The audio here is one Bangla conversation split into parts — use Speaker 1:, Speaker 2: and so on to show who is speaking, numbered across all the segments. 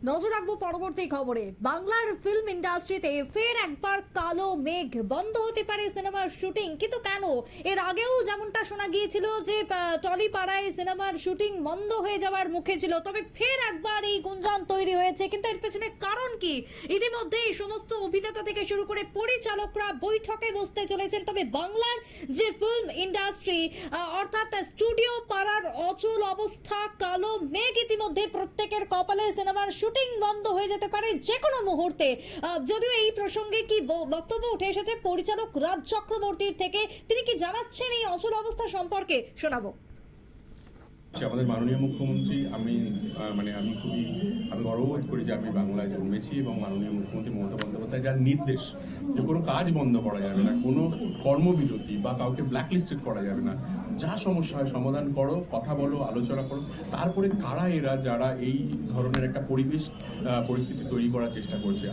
Speaker 1: নজর রাখবো পরবর্তী খবরে। বাংলার ফিল্ম ইন্ডাস্ট্রিতে ফের একবার কালো মেঘ, বন্ধ হতে পারে সিনেমার শুটিং। কিন্তু কেন? এর আগেও যেমনটা শোনা গিয়েছিল যে টলিপাড়ায় সিনেমার শুটিং বন্ধ হয়ে যাওয়ার মুখে ছিল, তবে ফের একবার এই গুঞ্জন তৈরি হয়েছে। কিন্তু এর পেছনে কারণ কি? ইতিমধ্যেই সমস্ত অভিনেতা থেকে শুরু করে পরিচালকরা বৈঠকে বসতে চলেছেন। তবে বাংলার যে ফিল্ম ইন্ডাস্ট্রি, অর্থাৎ স্টুডিও পাড়ার অচল অবস্থা, কালো মেঘ ইতিমধ্যে প্রত্যেকের কপালে। সিনেমার শুটিং বন্ধ হয়ে যেতে পারে যে কোনো মুহূর্তে। যদিও এই প্রসঙ্গে কি বক্তব্য উঠে এসেছে পরিচালক রাজ চক্রবর্তীর থেকে, তিনি কি জানাচ্ছেন এই অচল অবস্থা সম্পর্কে, শোনাবো।
Speaker 2: আমাদের মাননীয় মুখ্যমন্ত্রী, আমি খুবই গর্ববোধ করি যে আমি বাংলায় জন্মেছি, এবং মাননীয় মুখ্যমন্ত্রী মমতা বন্দ্যোপাধ্যায় যার নির্দেশ যে কোনো কাজ বন্ধ করা যাবে না, কোনো কর্মবিরতি বা কাউকে ব্ল্যাকলিস্টেড করা যাবে না, যা সমস্যা হয় সমাধান করো, কথা বলো, আলোচনা করো। তারপরে কারা এরা যারা এই ধরনের একটা পরিস্থিতি তৈরি করার চেষ্টা করছে,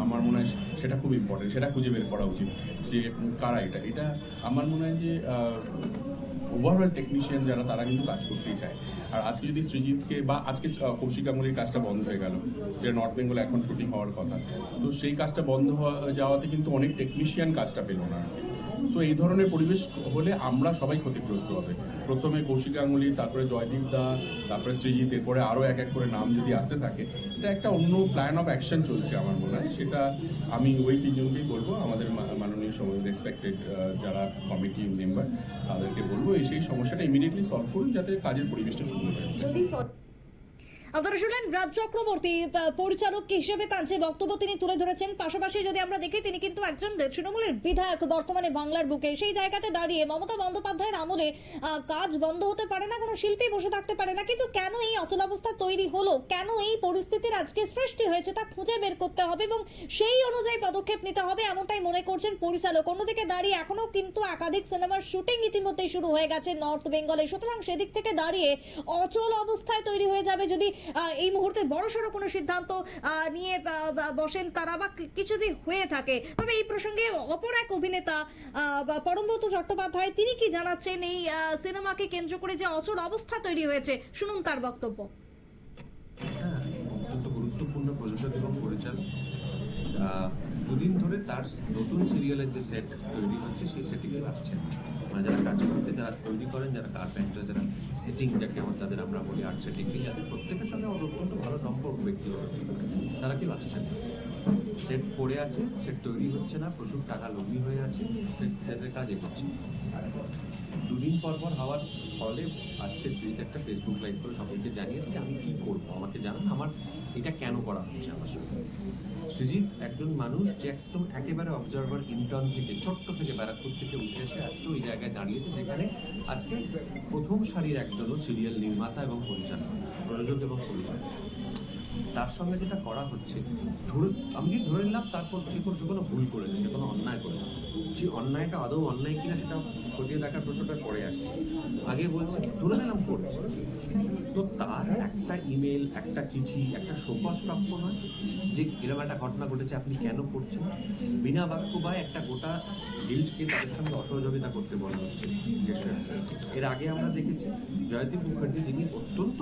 Speaker 2: আমার মনে হয় সেটা খুব ইম্পর্টেন্ট, সেটা খুঁজে বের করা উচিত যে কারা এটা। আমার মনে হয় যে ওভারঅল টেকনিশিয়ান যারা, তারা কিন্তু কাজ করতেই চায়। আর আজকে যদি সৃজিতকে বা আজকে কৌশিক গাঙ্গুলির কাজটা বন্ধ হয়ে গেল, যে নর্থ বেঙ্গলে এখন শুটিং হওয়ার কথা, তো সেই কাজটা বন্ধ যাওয়াতে কিন্তু অনেক টেকনিশিয়ান কাজটা পেল না। সো এই ধরনের পরিবেশ হলে আমরা সবাই ক্ষতিগ্রস্ত হবে। প্রথমে কৌশিক গাঙ্গুলি, তারপরে জয়দীপ দা, তারপরে সৃজিত, এরপরে আরো এক এক করে নাম যদি আসতে থাকে, এটা একটা অন্য প্ল্যান অফ অ্যাকশন চলছে আমার মনে হয়। সেটা আমি ওই তিনজনকেই বলবো, আমাদের মাননীয় রেসপেক্টেড যারা কমিটি মেম্বার, তাদেরকে বলবো সেই সমস্যাটা ইমিডিয়েটলি সলভ করুন, যাতে কাজের পরিবেশটা সুন্দর হয়।
Speaker 1: আপনারা শুনলেন রাজ চক্রবর্তী পরিচালক হিসেবে তার যে বক্তব্য তিনি তুলে ধরেছেন। পাশাপাশি যদি আমরা দেখি, তিনি কিন্তু একজন তৃণমূলের বিধায়ক বর্তমানে বাংলার বুকে। সেই জায়গাতে দাঁড়িয়ে মমতা বন্দ্যোপাধ্যায়ের আমলে কাজ বন্ধ হতে পারে না, কোনো শিল্পী বসে থাকতে পারে না। কিন্তু কেন এই অচলাবস্থা তৈরি হলো, কেন এই পরিস্থিতির আজকে সৃষ্টি হয়েছে, তা খুঁজে বের করতে হবে এবং সেই অনুযায়ী পদক্ষেপ নিতে হবে, এমনটাই মনে করছেন পরিচালক। অন্যদিকে দাঁড়িয়ে এখনো কিন্তু একাধিক সিনেমার শুটিং ইতিমধ্যেই শুরু হয়ে গেছে নর্থ বেঙ্গলে। সুতরাং সেদিক থেকে দাঁড়িয়ে অচল অবস্থায় তৈরি হয়ে যাবে যদি এই মুহূর্তে বড়সড় কোনো সিদ্ধান্ত নিয়ে বসেন তারা, বা কিছুদিন হয়ে থাকে। তবে এই প্রসঙ্গে অপর এক অভিনেতা পরমব্রত চট্টোপাধ্যায়, তিনি কি জানাচ্ছেন এই সিনেমাকে কেন্দ্র করে যে অচল অবস্থা তৈরি হয়েছে, শুনুন তার বক্তব্য।
Speaker 3: অত্যন্ত গুরুত্বপূর্ণ প্রযোজক এবং পরিচালক, দুদিন ধরে তার নতুন সিরিয়ালের যে সেট তৈরি হচ্ছে, সেই সেটিং আসছেন। মানে যারা কাজ করতে, যারা তৈরি করেন, যারা কার্পেন্টার, যারা সেটিং, যাকে তাদের আমরা বলি আর্ট সেটিং, যাদের প্রত্যেকের সঙ্গে আমার অত্যন্ত ভালো সম্পর্ক ব্যক্তিগত, তারা কেউ আসছেন না। সেট পড়ে আছে, সেট তৈরি হচ্ছে না, প্রচুর টাকা লগ্নি হয়ে আছে, সেটের কাজ এগোচ্ছে। দুদিন পর হওয়ার ফলে আজকে সৃজিত একটা ফেসবুক লাইভ করে সকলকে জানিয়েছে যে আমি কি করবো, আমাকে জানান, আমার এটা কেন করা হচ্ছে আমার সঙ্গে। সৃজিত একজন মানুষ যে একদম একেবারে অবজারভার ইন্টার্ন থেকে, ছোট্ট থেকে, ব্যারাকপুর থেকে উঠে এসে আজকে ওই জায়গায় দাঁড়িয়েছে যেখানে আজকে প্রথম সারির একজনও সিরিয়াল নির্মাতা এবং পরিচালক, প্রযোজক এবং পরিচালক। তার সঙ্গে যেটা করা হচ্ছে, আমি যদি ধরে নিলাম তারপর সে কোনো ভুল করেছে, সে কোনো অন্যায় করেছে, সেই অন্যায়টা আদৌ অন্যায় কিনা সেটা খতিয়ে দেখার প্রশ্নটা পড়ে আসছে। আগে বলছে ধরে নিলাম করছে, তো তার একটা ইমেল, একটা চিঠি, একটা শোকজ প্রাপ্য নয় যে এরকম একটা ঘটনা ঘটেছে, আপনি কেন করছেন? বিনা বাক্য বা একটা গোটা গিল্ডকে তাদের সঙ্গে অসহযোগিতা করতে বলা হচ্ছে। এর আগে আমরা দেখেছি জয়দীপ মুখার্জি, যিনি অত্যন্ত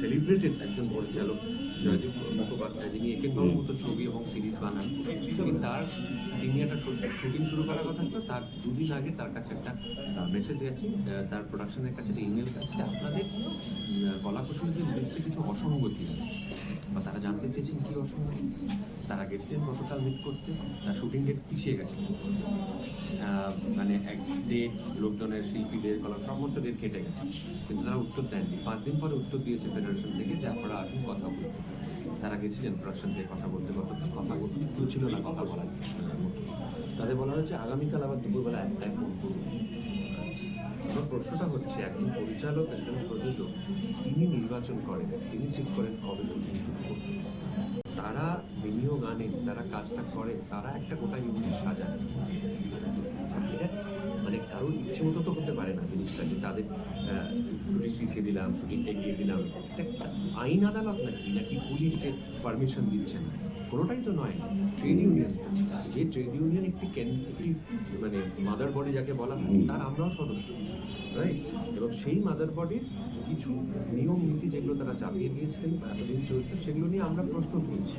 Speaker 3: সেলিব্রেটেড একজন পরিচালক, জয়দীপ মুখোপাধ্যায়, যিনি একের পর মতো ছবি এবং সিরিজ বানান, তিনি একটা শুটিং শুরু করার কথা ছিল, তার দুদিন আগে তার কাছে একটা মেসেজ গেছে, তার প্রোডাকশনের কাছে একটা ইমেল গেছে যে আপনাদের কলাকুশলীদের লিস্টে কিছু অসঙ্গতি আছে, বা তারা জানতে চেয়েছেন কি অসঙ্গতি। তারা গেছিলেন গতকাল মিট করতে, তার শুটিং ডেট পিছিয়ে গেছে, এক ডেট, লোকজনের, শিল্পীদের, সমস্ত ডেট কেটে গেছে, কিন্তু তারা উত্তর দেননি। 5 দিন পরে উত্তর দিয়েছে ফেডারেশন থেকে যে আপনারা আসুন কথা বলতে। তারা গেছিলেন প্রোডাকশন থেকে কথা বলতে, কথা বলতে কেউ ছিল না কথা বলার। তাদের বলা হয়েছে আগামীকাল আবার দুপুরবেলা 1টায় ফোন করুন। আমার প্রশ্নটা হচ্ছে, একজন পরিচালক, একজন প্রযোজক, তিনি নির্বাচন করেন, তিনি ঠিক করেন কবে শুটিং শুরু করবেন, তারা বিনিয়োগ আনেন, তারা কাজটা করেন, তারা একটা গোটা ইউনিট সাজান। এটা মানে কারোর ইচ্ছে মতো তো হতে পারে না জিনিসটা, যে তাদের শুটিং পিছিয়ে দিলাম, শুটিং এগিয়ে দিলাম। এটা আইন আদালত নাকি পুলিশ যে পারমিশন দিচ্ছে না, কোনোটাই তো নয়। ট্রেড ইউনিয়ন, যে ট্রেড ইউনিয়ন একটি মানে মাদার বডি যাকে বলা হয়, তার আমরাও সদস্য, রাইট? এবং সেই মাদার বডির কিছু নিয়ম নীতি যেগুলো তারা চাপিয়ে দিয়েছিলেন এতদিন চলছে, সেগুলো নিয়ে আমরা প্রশ্ন তুলছি।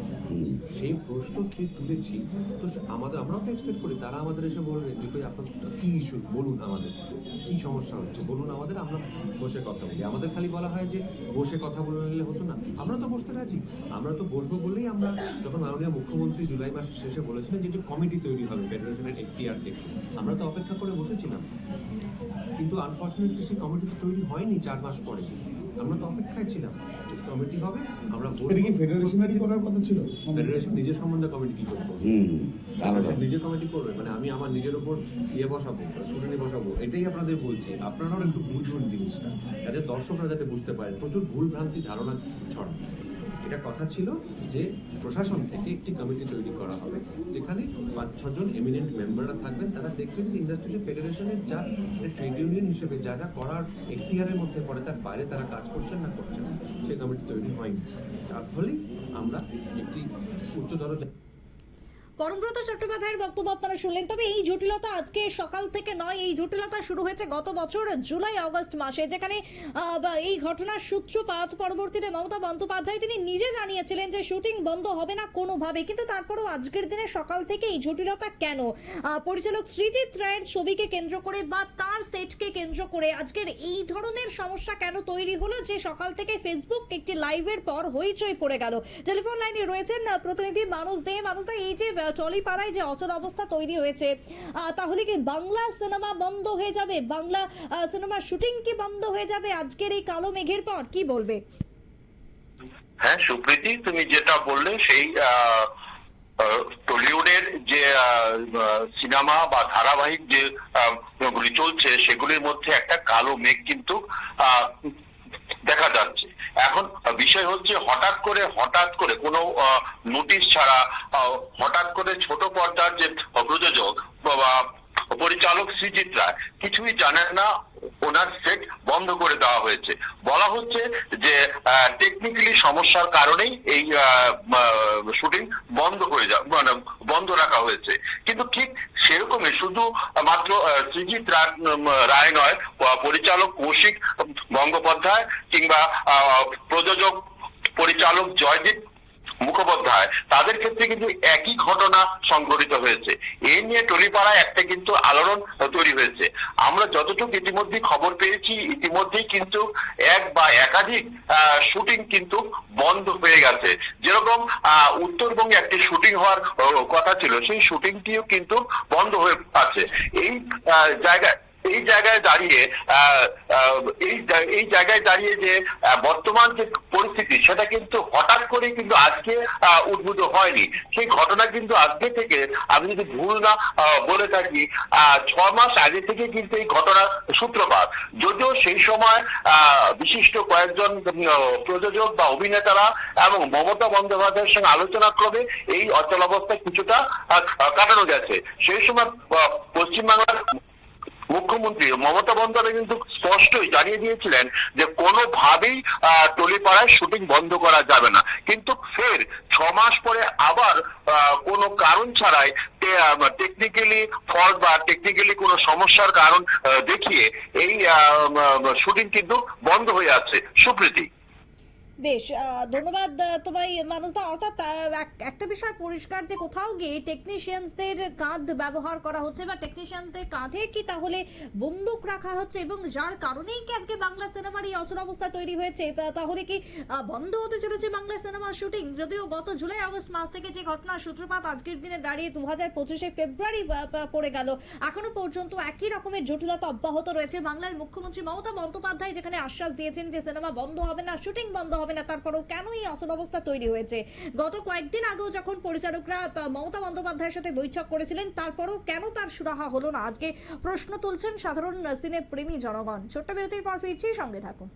Speaker 3: সেই প্রশ্ন তুলেছি তো আমরাও তো এক্সপেক্ট করি তারা আমাদের এসে বলবেন যে আপনার কি ইস্যু, বলুন আমাদের কি সমস্যা হচ্ছে, বলুন আমাদের, আমরা বসে কথা বলি। আমাদের খালি বলা হয় যে বসে কথা বলে নিলে হতো না, আমরা তো বসতে রাজি, আমরা তো বসবো বলেই আমরা যখন মাননীয় মুখ্যমন্ত্রী জুলাই মাস শেষে বলেছিলেন যে কমিটি তৈরি হবে ফেডারেশনের এখতিয়ার দেখে, আমরা তো অপেক্ষা করে বসেছিলাম। কিন্তু আনফরচুনেটলি সেই কমিটি তো তৈরি হয়নি 4 মাস পরে। আমরা তো অপেক্ষায় ছিলাম কমিটি হবে, আমরা
Speaker 4: ফেডারেশনারি করার কথা ছিল।
Speaker 3: ফেডারেশন নিজের সম্বন্ধে কমিটি কি করবে? নিজের কমিটি করবে, মানে আমি আমার নিজের উপর বসাবো, শুনানি বসাবো, এটাই আপনাদের বলছি। আপনারাও একটু বুঝুন জিনিসটা, যাতে দর্শকরা যাতে বুঝতে পারে। প্রচুর ভুল ভ্রান্তি ধারণা ছড়ায়। এটা কথা ছিল যে প্রশাসন থেকে একটি কমিটি তৈরি করা হবে, যেখানে 5-6 জন এমিনেন্ট মেম্বাররা থাকবেন। তারা দেখবেন যে ইন্ডাস্ট্রিয়াল ফেডারেশনের যা ট্রেড ইউনিয়ন হিসেবে যা যা করার এখতিয়ারের মধ্যে পড়ে, তার বাইরে তারা কাজ করছেন না করছেন, সেই কমিটি তৈরি হয়নি। তার ফলেই আমরা একটি উচ্চতর
Speaker 1: পরমব্রত চট্টোপাধ্যায়ের বক্তব্য আপনারা শুনলেন। তবে এই জটিলতা আজকে সকাল থেকে নয়, এই জটিলতা শুরু হয়েছে গত বছর জুলাই আগস্ট মাসে, যেখানে এই ঘটনার সূত্রপাত পরবর্তীতে মমতা বন্দ্যোপাধ্যায় তিনি নিজে জানিয়েছিলেন যে শুটিং বন্ধ হবে না কোনোভাবে। কিন্তু তারপরেও আজকের দিনে সকাল থেকে এই জটিলতা কেন? পরিচালক সৃজিত রায়ের ছবিকে কেন্দ্র করে বা তার সেটকে কেন্দ্র করে আজকের এই ধরনের সমস্যা কেন তৈরি হলো, যে সকাল থেকে ফেসবুক একটি লাইভের পর হইচই পড়ে গেল। টেলিফোন লাইনে রয়েছেন প্রতিনিধি মানুষ দে। মানুষ দা, এই যে টলিপাড়ায় যে অচল অবস্থা তৈরি হয়েছে, তাহলে কি বাংলা সিনেমা বন্ধ হয়ে যাবে? বাংলা সিনেমার শুটিং কি বন্ধ হয়ে যাবে আজকের এই কালো মেঘের পর? কি বলবে?
Speaker 5: হ্যাঁ সুপ্রীতি, তুমি যেটা বললে সেই টলিউডের যে সিনেমা বা ধারাবাহিক যে গুলি চলছে, সেগুলির মধ্যে একটা কালো মেঘ কিন্তু দেখা যাচ্ছে। এখন বিষয় হচ্ছে হঠাৎ করে কোনো নোটিশ ছাড়া হঠাৎ করে ছোট পর্দার যে প্রযোজক বা পরিচালক সৃজিত রায় কিছুই জানেন না, ওনার সেট বন্ধ করে দেওয়া হয়েছে। বলা হচ্ছে যে টেকনিক্যালি সমস্যার কারণেই এই শুটিং বন্ধ হয়ে মানে বন্ধ রাখা হয়েছে। কিন্তু ঠিক সেরকমই শুধু মাত্র সৃজিত রায় নয়, পরিচালক কৌশিক গঙ্গোপাধ্যায় কিংবা প্রযোজক পরিচালক জয়দীপ মুখোপাধ্যায়, তাদের ক্ষেত্রে কিন্তু একই ঘটনা সংঘটিত হয়েছে। এই নিয়ে টলিপাড়ায় একটা কিন্তু আলোড়ন তৈরি হয়েছে। আমরা যতটুকু ইতিমধ্যে খবর পেয়েছি, ইতিমধ্যেই কিন্তু এক বা একাধিক শুটিং কিন্তু বন্ধ হয়ে গেছে। যেরকম উত্তরবঙ্গে একটি শুটিং হওয়ার কথা ছিল, সেই শুটিংটিও কিন্তু বন্ধ হয়ে আছে। এই জায়গায় দাঁড়িয়ে যে বর্তমান যে পরিস্থিতি, সেটা কিন্তু হঠাৎ করে কিন্তু আজকে উদ্ভূত হয়নি। সেই ঘটনা কিন্তু আজকে থেকে, আমি যদি ভুল না বলে থাকি, 6 মাস আগে থেকে কিন্তু এই ঘটনার সূত্রপাত। যদিও সেই সময় বিশিষ্ট কয়েকজন প্রযোজক বা অভিনেতারা এবং মমতা বন্দ্যোপাধ্যায়ের সঙ্গে আলোচনা ক্রমে এই অচলাবস্থা কিছুটা কাটানো গেছে। সেই সময় পশ্চিমবাংলার মুখ্যমন্ত্রী মমতা বন্দ্যোপাধ্যায় কিন্তু স্পষ্টই জানিয়ে দিয়েছিলেন যে কোনোভাবেই টলিপাড়ায় শুটিং বন্ধ করা যাবে না। কিন্তু ফের 6 মাস পরে আবার কোনো কারণ ছাড়াই টেকনিক্যালি ফল্ট বা টেকনিক্যালি কোনো সমস্যার কারণ দেখিয়ে এই শুটিং কিন্তু বন্ধ হয়ে আছে। সুপ্রীতি,
Speaker 1: বেশ, ধন্যবাদ তোমায় মানুষদা। অর্থাৎ একটা বিষয় পরিষ্কার যে কোথাও গিয়ে টেকনিশিয়ানদের কাঁধ ব্যবহার করা হচ্ছে বা টেকনিশিয়ানদের কাঁধে কি তাহলে বন্দুক রাখা হচ্ছে, এবং যার কারণেই কি আজকে বাংলা সিনেমার এই অচলাবস্থা তৈরি হয়েছে? তাহলে কি বন্ধ হতে চলেছে বাংলা সিনেমার শুটিং? যদিও গত জুলাই আগস্ট মাস থেকে যে ঘটনার সূত্রপাত আজকের দিনে দাঁড়িয়ে 2025 ফেব্রুয়ারি পড়ে গেল, এখনো পর্যন্ত একই রকমের জটিলতা অব্যাহত রয়েছে। বাংলার মুখ্যমন্ত্রী মমতা বন্দ্যোপাধ্যায় যেখানে আশ্বাস দিয়েছেন যে সিনেমা বন্ধ হবে না, শুটিং বন্ধ হবে না, তারপরেও কেন এই অচলাবস্থা তৈরি হয়েছে? গত কয়েকদিন আগেও যখন পরিচালকরা মমতা বন্দ্যোপাধ্যায়ের সাথে বৈঠক করেছিলেন, তারপরেও কেন তার সুরাহা হলো না? আজকে প্রশ্ন তুলছেন সাধারণ সিনে প্রেমী জনগণ। ছোট্ট বিরতির পর ফিরছি, সঙ্গে থাকুন।